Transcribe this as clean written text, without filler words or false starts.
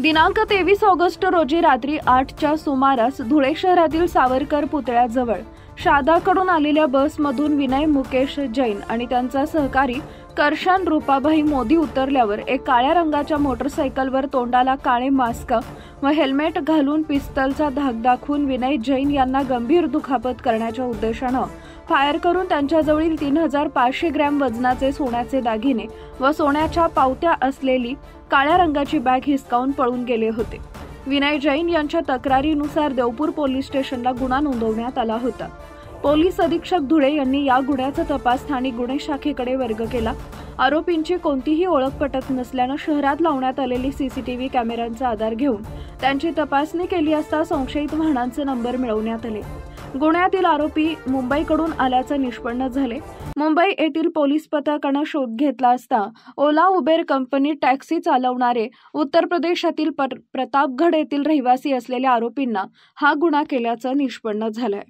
दिनांक 23 ऑगस्ट रोजी रात्री 8च्या सुमारास धुळे शहरातील सावरकर पुतळ्याजवळ शादाकडून आलेल्या बसमधून विनय मुकेश जैन आणि त्यांचा सहकारी करशन रूपाभाई मोदी उतरल्यावर एक काळ्या रंगाच्या मोटरसायकलवर तोंडाला काळे मास्क व हेल्मेट घालून पिस्तलचा धाक दाखवून विनय जैन यांना गंभीर दुखापत करण्याच्या उद्देशानं फायर करून त्यांच्याजवळील 3500 ग्रॅम वजनाचे सोन्याचे दागिने व सोन्याच्या पावत्या असलेली काळ्या रंगाची बॅग हिसकावून पळून गेले होते। विनय जैन यांच्या तक्रारीनुसार देवपूर पोलीस स्टेशनला गुन्हा नोंदवण्यात आला होता। पोलीस अधीक्षक धुळे यांनी या गुन्ह्याचा तपास स्थानिक गुन्हे शाखेकडे वर्ग केला। आरोपींची कोणतीही ओळख पटत नसल्यानं शहरात लावण्यात आलेली सीसीटीव्ही कॅमेऱ्यांचा आधार घेऊन त्यांची तपासणी केली असता संशयित वाहनांचे नंबर मिळवण्यात आले। गुन्ह्यातील आरोपी मुंबईकडून आल्याचे निष्पन्न झाले। मुंबई येथील पोलीस पथकाने शोध घेतला असता ओला उबेर कंपनी टॅक्सी चालवणारे उत्तर प्रदेशातील प्रतापगड येथील रहिवासी असलेल्या आरोपींना हा गुन्हा केल्याचे निष्पन्न झाले।